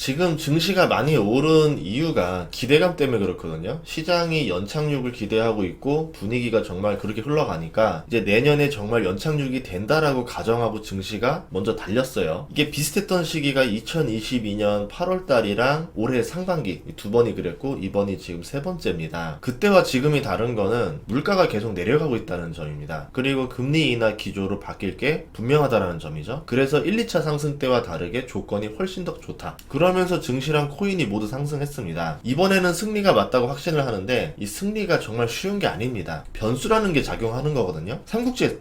지금 증시가 많이 오른 이유가 기대감 때문에 그렇거든요. 시장이 연착륙을 기대하고 있고 분위기가 정말 그렇게 흘러가니까 이제 내년에 정말 연착륙이 된다라고 가정하고 증시가 먼저 달렸어요. 이게 비슷했던 시기가 2022년 8월 달이랑 올해 상반기 두 번이 그랬고 이번이 지금 세 번째입니다. 그때와 지금이 다른 거는 물가가 계속 내려가고 있다는 점입니다. 그리고 금리 인하 기조로 바뀔 게 분명하다는 점이죠. 그래서 1, 2차 상승 때와 다르게 조건이 훨씬 더 좋다. 그러면서 증시랑 코인이 모두 상승했습니다. 이번에는 승리가 맞다고 확신을 하는데 이 승리가 정말 쉬운 게 아닙니다. 변수라는 게 작용하는 거거든요.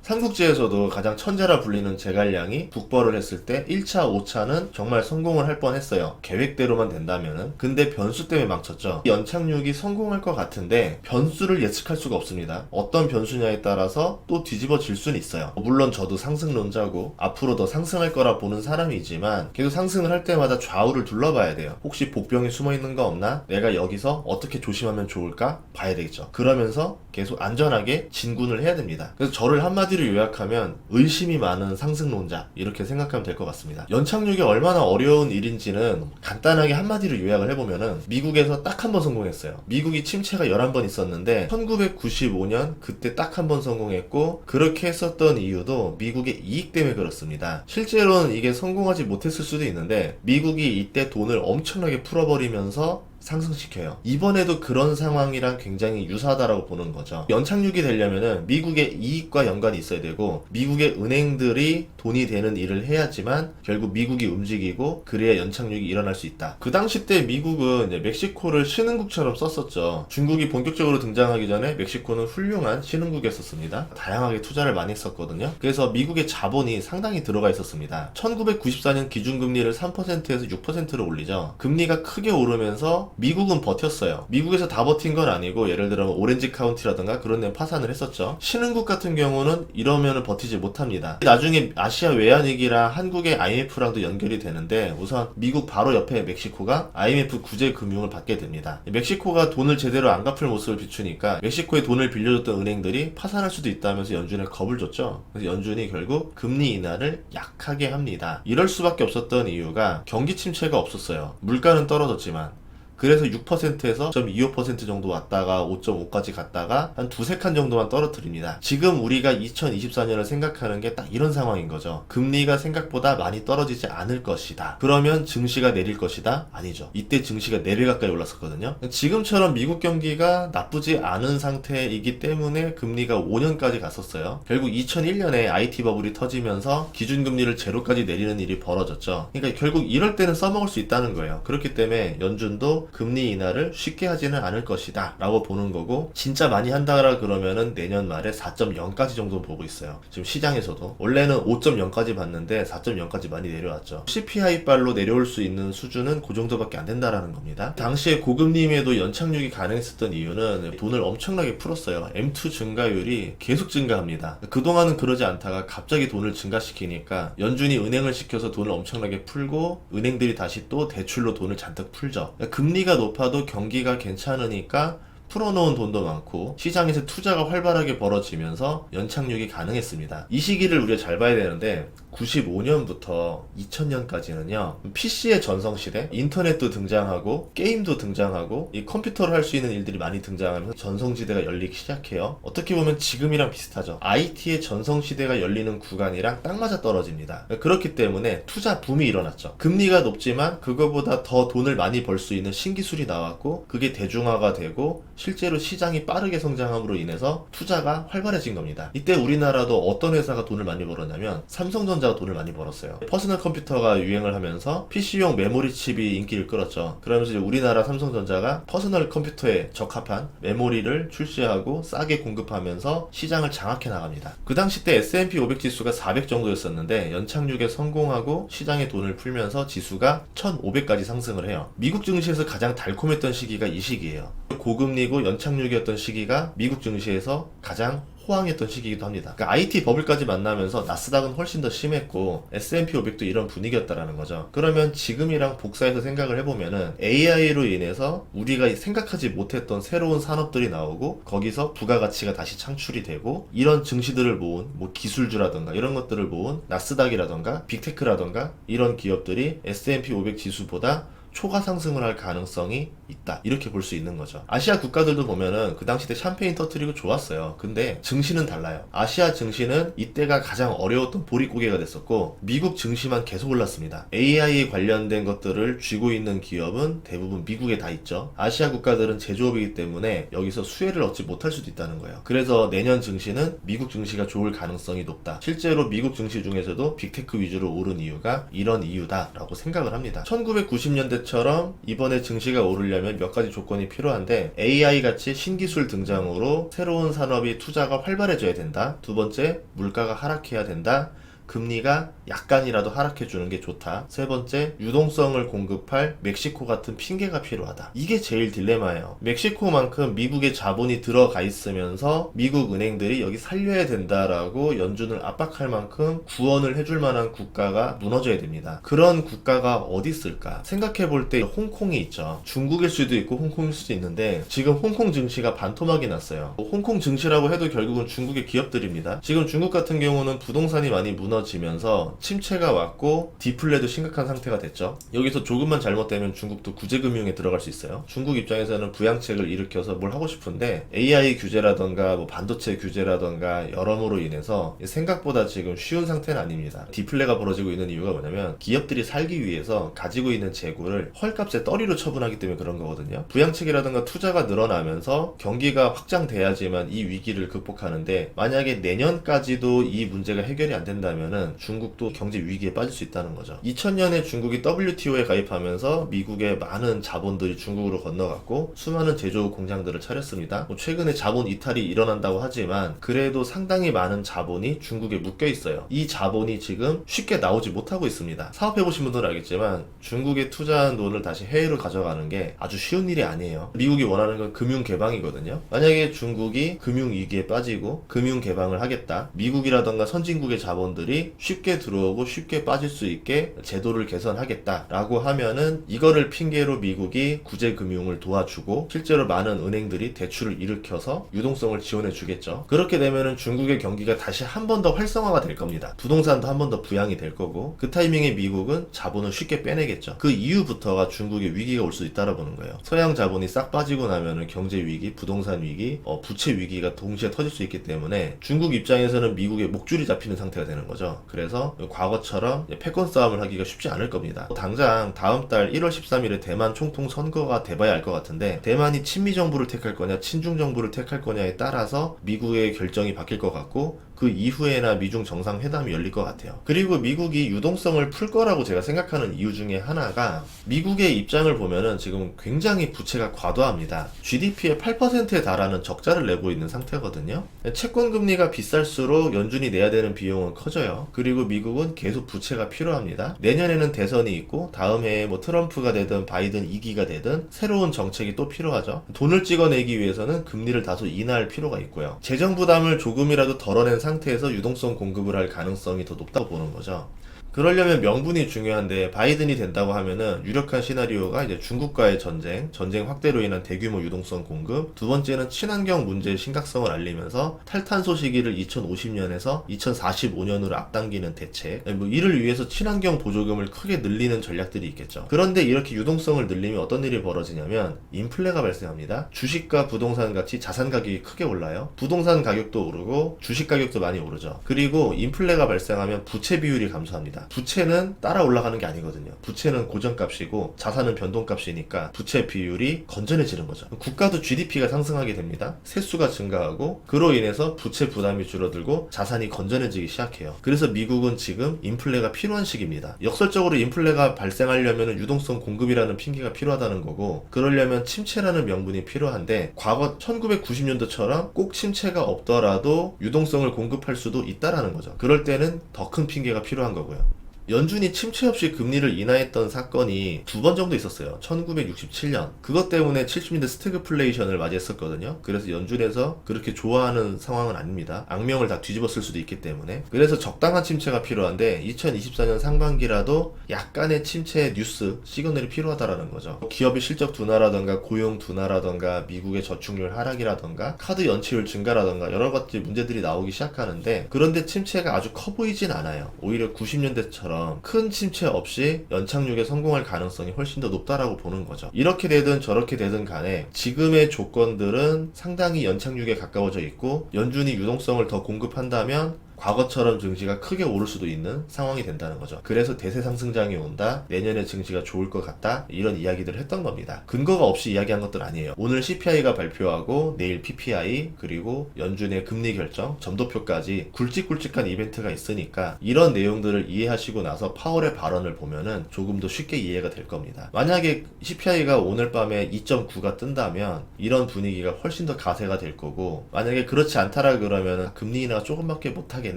삼국지에서도 가장 천재라 불리는 제갈량이 북벌을 했을 때 1차, 5차는 정말 성공을 할 뻔했어요. 계획대로만 된다면은. 근데 변수 때문에 망쳤죠. 연착륙이 성공할 것 같은데 변수를 예측할 수가 없습니다. 어떤 변수냐에 따라서 또 뒤집어질 수는 있어요. 물론 저도 상승론자고 앞으로 더 상승할 거라 보는 사람이지만 계속 상승을 할 때마다 좌우를 둘러봐야 돼요. 혹시 복병이 숨어있는 거 없나? 내가 여기서 어떻게 조심하면 좋을까? 봐야 되겠죠. 그러면서 계속 안전하게 진군을 해야 됩니다. 그래서 저를 한마디로 요약하면 의심이 많은 상승론자 이렇게 생각하면 될 것 같습니다. 연착륙이 얼마나 어려운 일인지는 간단하게 한마디로 요약을 해보면은 미국에서 딱 한 번 성공했어요. 미국이 침체가 11번 있었는데 1995년 그때 딱 한 번 성공했고 그렇게 했었던 이유도 미국의 이익 때문에 그렇습니다. 실제로는 이게 성공하지 못했을 수도 있는데 미국이 이때 돈을 엄청나게 풀어버리면서 상승시켜요. 이번에도 그런 상황이랑 굉장히 유사하다라고 보는 거죠. 연착륙이 되려면은 미국의 이익과 연관이 있어야 되고 미국의 은행들이 돈이 되는 일을 해야지만 결국 미국이 움직이고 그래야 연착륙이 일어날 수 있다. 그 당시 때 미국은 이제 멕시코를 신흥국처럼 썼었죠. 중국이 본격적으로 등장하기 전에 멕시코는 훌륭한 신흥국이었습니다. 다양하게 투자를 많이 했었거든요. 그래서 미국의 자본이 상당히 들어가 있었습니다. 1994년 기준금리를 3%에서 6%로 올리죠. 금리가 크게 오르면서 미국은 버텼어요. 미국에서 다 버틴 건 아니고 예를 들어 오렌지 카운티라든가 그런 데 파산을 했었죠. 신흥국 같은 경우는 이러면 버티지 못합니다. 나중에 아시아 외환위기랑 한국의 IMF랑도 연결이 되는데 우선 미국 바로 옆에 멕시코가 IMF 구제 금융을 받게 됩니다. 멕시코가 돈을 제대로 안 갚을 모습을 비추니까 멕시코에 돈을 빌려줬던 은행들이 파산할 수도 있다면서 연준에 겁을 줬죠. 그래서 연준이 결국 금리 인하를 약하게 합니다. 이럴 수밖에 없었던 이유가 경기 침체가 없었어요. 물가는 떨어졌지만 그래서 6%에서 0.25% 정도 왔다가 5.5까지 갔다가 한 두세 칸 정도만 떨어뜨립니다. 지금 우리가 2024년을 생각하는 게 딱 이런 상황인 거죠. 금리가 생각보다 많이 떨어지지 않을 것이다. 그러면 증시가 내릴 것이다? 아니죠. 이때 증시가 4배 가까이 올랐었거든요. 지금처럼 미국 경기가 나쁘지 않은 상태이기 때문에 금리가 5년까지 갔었어요. 결국 2001년에 IT 버블이 터지면서 기준금리를 제로까지 내리는 일이 벌어졌죠. 그러니까 결국 이럴 때는 써먹을 수 있다는 거예요. 그렇기 때문에 연준도 금리 인하를 쉽게 하지는 않을 것이다 라고 보는 거고 진짜 많이 한다라 그러면은 내년 말에 4.0까지 정도 보고 있어요. 지금 시장에서도 원래는 5.0까지 봤는데 4.0까지 많이 내려왔죠. CPI빨로 내려올 수 있는 수준은 그 정도밖에 안 된다라는 겁니다. 당시에 고금리임에도 연착륙이 가능했었던 이유는 돈을 엄청나게 풀었어요. M2 증가율이 계속 증가합니다. 그동안은 그러지 않다가 갑자기 돈을 증가시키니까 연준이 은행을 시켜서 돈을 엄청나게 풀고 은행들이 다시 또 대출로 돈을 잔뜩 풀죠. 금리가 높아도 경기가 괜찮으니까 풀어놓은 돈도 많고 시장에서 투자가 활발하게 벌어지면서 연착륙이 가능했습니다. 이 시기를 우리가 잘 봐야 되는데 95년부터 2000년까지는요 PC의 전성시대, 인터넷도 등장하고 게임도 등장하고 이 컴퓨터로 할 수 있는 일들이 많이 등장하면서 전성시대가 열리기 시작해요. 어떻게 보면 지금이랑 비슷하죠. IT의 전성시대가 열리는 구간이랑 딱 맞아 떨어집니다. 그렇기 때문에 투자 붐이 일어났죠. 금리가 높지만 그거보다 더 돈을 많이 벌 수 있는 신기술이 나왔고 그게 대중화가 되고 실제로 시장이 빠르게 성장함으로 인해서 투자가 활발해진 겁니다. 이때 우리나라도 어떤 회사가 돈을 많이 벌었냐면 삼성전자가 돈을 많이 벌었어요. 퍼스널 컴퓨터가 유행을 하면서 PC용 메모리 칩이 인기를 끌었죠. 그러면서 이제 우리나라 삼성전자가 퍼스널 컴퓨터에 적합한 메모리를 출시하고 싸게 공급하면서 시장을 장악해 나갑니다. 그 당시 때 S&P 500 지수가 400 정도였었는데 연착륙에 성공하고 시장에 돈을 풀면서 지수가 1500까지 상승을 해요. 미국 증시에서 가장 달콤했던 시기가 이 시기예요. 고금리고 연착륙이었던 시기가 미국 증시에서 가장 호황했던 시기이기도 합니다. 그러니까 IT 버블까지 만나면서 나스닥은 훨씬 더 심했고 S&P 500도 이런 분위기였다라는 거죠. 그러면 지금이랑 복사해서 생각을 해보면은 AI로 인해서 우리가 생각하지 못했던 새로운 산업들이 나오고 거기서 부가가치가 다시 창출이 되고 이런 증시들을 모은 뭐 기술주라던가 이런 것들을 모은 나스닥이라던가 빅테크라던가 이런 기업들이 S&P 500 지수보다 초과 상승을 할 가능성이 있다. 이렇게 볼 수 있는 거죠. 아시아 국가들도 보면은 그 당시 때 샴페인 터트리고 좋았어요. 근데 증시는 달라요. 아시아 증시는 이때가 가장 어려웠던 보릿고개가 됐었고 미국 증시만 계속 올랐습니다. AI 관련된 것들을 쥐고 있는 기업은 대부분 미국에 다 있죠. 아시아 국가들은 제조업이기 때문에 여기서 수혜를 얻지 못할 수도 있다는 거예요. 그래서 내년 증시는 미국 증시가 좋을 가능성이 높다. 실제로 미국 증시 중에서도 빅테크 위주로 오른 이유가 이런 이유다라고 생각을 합니다. 1990년대처럼 이번에 증시가 오르려면 몇 가지 조건이 필요한데 AI 같이 신기술 등장으로 새로운 산업이 투자가 활발해져야 된다. 두 번째, 물가가 하락해야 된다. 금리가 약간이라도 하락해주는 게 좋다. 세 번째, 유동성을 공급할 멕시코 같은 핑계가 필요하다. 이게 제일 딜레마예요. 멕시코만큼 미국의 자본이 들어가 있으면서 미국 은행들이 여기 살려야 된다라고 연준을 압박할 만큼 구원을 해줄 만한 국가가 무너져야 됩니다. 그런 국가가 어디 있을까? 생각해볼 때 홍콩이 있죠. 중국일 수도 있고 홍콩일 수도 있는데 지금 홍콩 증시가 반토막이 났어요. 홍콩 증시라고 해도 결국은 중국의 기업들입니다. 지금 중국 같은 경우는 부동산이 많이 무너지면서 침체가 왔고 디플레도 심각한 상태가 됐죠. 여기서 조금만 잘못되면 중국도 구제금융에 들어갈 수 있어요. 중국 입장에서는 부양책을 일으켜서 뭘 하고 싶은데 AI 규제라던가 뭐 반도체 규제라던가 여러모로 인해서 생각보다 지금 쉬운 상태는 아닙니다. 디플레가 벌어지고 있는 이유가 뭐냐면 기업들이 살기 위해서 가지고 있는 재고를 헐값에 떨이로 처분하기 때문에 그런 거거든요. 부양책이라던가 투자가 늘어나면서 경기가 확장돼야지만 이 위기를 극복하는데 만약에 내년까지도 이 문제가 해결이 안 된다면은 중국도 경제 위기에 빠질 수 있다는 거죠. 2000년에 중국이 WTO에 가입하면서 미국의 많은 자본들이 중국으로 건너갔고 수많은 제조업 공장들을 차렸습니다. 최근에 자본 이탈이 일어난다고 하지만 그래도 상당히 많은 자본이 중국에 묶여 있어요. 이 자본이 지금 쉽게 나오지 못하고 있습니다. 사업해보신 분들은 알겠지만 중국에 투자한 돈을 다시 해외로 가져가는 게 아주 쉬운 일이 아니에요. 미국이 원하는 건 금융 개방이거든요. 만약에 중국이 금융 위기에 빠지고 금융 개방을 하겠다. 미국이라던가 선진국의 자본들이 쉽게 들어오고 쉽게 빠질 수 있게 제도를 개선하겠다라고 하면은 이거를 핑계로 미국이 구제 금융을 도와주고 실제로 많은 은행들이 대출을 일으켜서 유동성을 지원해 주겠죠. 그렇게 되면은 중국의 경기가 다시 한 번 더 활성화가 될 겁니다. 부동산도 한 번 더 부양이 될 거고 그 타이밍에 미국은 자본을 쉽게 빼내겠죠. 그 이후부터가 중국의 위기가 올 수 있다고 보는 거예요. 서양 자본이 싹 빠지고 나면은 경제 위기, 부동산 위기, 부채 위기가 동시에 터질 수 있기 때문에 중국 입장에서는 미국의 목줄이 잡히는 상태가 되는 거죠. 그래서 과거처럼 패권 싸움을 하기가 쉽지 않을 겁니다. 당장 다음 달 1월 13일에 대만 총통 선거가 돼봐야 알 것 같은데 대만이 친미 정부를 택할 거냐 친중 정부를 택할 거냐에 따라서 미국의 결정이 바뀔 것 같고 그 이후에나 미중 정상회담이 열릴 것 같아요. 그리고 미국이 유동성을 풀 거라고 제가 생각하는 이유 중에 하나가 미국의 입장을 보면은 지금 굉장히 부채가 과도합니다. GDP의 8%에 달하는 적자를 내고 있는 상태거든요. 채권 금리가 비쌀수록 연준이 내야 되는 비용은 커져요. 그리고 미국은 계속 부채가 필요합니다. 내년에는 대선이 있고 다음 해에 뭐 트럼프가 되든 바이든 2기가 되든 새로운 정책이 또 필요하죠. 돈을 찍어내기 위해서는 금리를 다소 인하할 필요가 있고요. 재정 부담을 조금이라도 덜어낸 상태에서 유동성 공급을 할 가능성이 더 높다고 보는 거죠. 그러려면 명분이 중요한데 바이든이 된다고 하면은 유력한 시나리오가 이제 중국과의 전쟁 확대로 인한 대규모 유동성 공급, 두 번째는 친환경 문제의 심각성을 알리면서 탈탄소 시기를 2050년에서 2045년으로 앞당기는 대책, 이를 위해서 친환경 보조금을 크게 늘리는 전략들이 있겠죠. 그런데 이렇게 유동성을 늘리면 어떤 일이 벌어지냐면 인플레가 발생합니다. 주식과 부동산 같이 자산 가격이 크게 올라요. 부동산 가격도 오르고 주식 가격도 많이 오르죠. 그리고 인플레가 발생하면 부채 비율이 감소합니다. 부채는 따라 올라가는 게 아니거든요. 부채는 고정값이고 자산은 변동값이니까 부채 비율이 건전해지는 거죠. 국가도 GDP가 상승하게 됩니다. 세수가 증가하고 그로 인해서 부채 부담이 줄어들고 자산이 건전해지기 시작해요. 그래서 미국은 지금 인플레가 필요한 시기입니다. 역설적으로 인플레가 발생하려면 유동성 공급이라는 핑계가 필요하다는 거고 그러려면 침체라는 명분이 필요한데 과거 1990년도처럼 꼭 침체가 없더라도 유동성을 공급할 수도 있다라는 거죠. 그럴 때는 더 큰 핑계가 필요한 거고요. 연준이 침체 없이 금리를 인하했던 사건이 두 번 정도 있었어요. 1967년. 그것 때문에 70년대 스태그플레이션을 맞이했었거든요. 그래서 연준에서 그렇게 좋아하는 상황은 아닙니다. 악명을 다 뒤집었을 수도 있기 때문에. 그래서 적당한 침체가 필요한데 2024년 상반기라도 약간의 침체의 뉴스, 시그널이 필요하다라는 거죠. 기업의 실적 둔화라던가 고용 둔화라던가 미국의 저축률 하락이라던가 카드 연체율 증가라던가 여러 가지 문제들이 나오기 시작하는데 그런데 침체가 아주 커 보이진 않아요. 오히려 90년대처럼 것처럼 큰 침체 없이 연착륙에 성공할 가능성이 훨씬 더 높다라고 보는 거죠. 이렇게 되든 저렇게 되든 간에 지금의 조건들은 상당히 연착륙에 가까워져 있고 연준이 유동성을 더 공급한다면 과거처럼 증시가 크게 오를 수도 있는 상황이 된다는 거죠. 그래서 대세 상승장이 온다, 내년에 증시가 좋을 것 같다, 이런 이야기들을 했던 겁니다. 근거가 없이 이야기한 것들 아니에요. 오늘 CPI가 발표하고 내일 PPI 그리고 연준의 금리 결정, 점도표까지 굵직굵직한 이벤트가 있으니까 이런 내용들을 이해하시고 나서 파월의 발언을 보면은 조금 더 쉽게 이해가 될 겁니다. 만약에 CPI가 오늘 밤에 2.9가 뜬다면 이런 분위기가 훨씬 더 가세가 될 거고, 만약에 그렇지 않다라 그러면은 금리 인하 조금밖에 못하게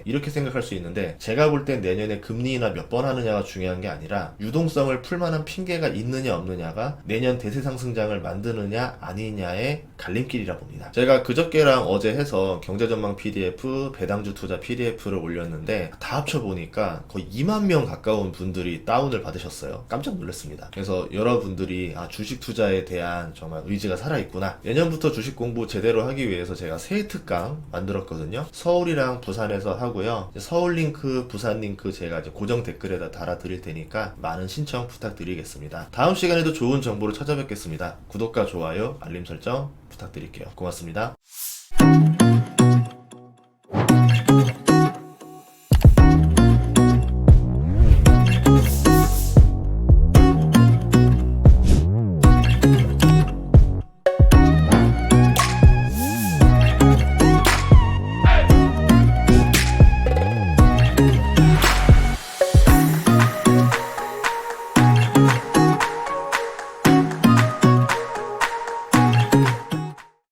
이렇게 생각할 수 있는데, 제가 볼 땐 내년에 금리 인하 몇 번 하느냐가 중요한 게 아니라 유동성을 풀만한 핑계가 있느냐 없느냐가 내년 대세 상승장을 만드느냐 아니냐의 갈림길이라 봅니다. 제가 그저께랑 어제 해서 경제전망 PDF, 배당주 투자 PDF를 올렸는데 다 합쳐보니까 거의 2만 명 가까운 분들이 다운을 받으셨어요. 깜짝 놀랐습니다. 그래서 여러분들이 주식 투자에 대한 정말 의지가 살아있구나. 내년부터 주식 공부 제대로 하기 위해서 제가 새 특강 만들었거든요. 서울이랑 부산에서 하고요. 서울 링크, 부산 링크 제가 이제 고정 댓글에다 달아드릴 테니까 많은 신청 부탁드리겠습니다. 다음 시간에도 좋은 정보로 찾아뵙겠습니다. 구독과 좋아요, 알림 설정 부탁드릴게요. 고맙습니다.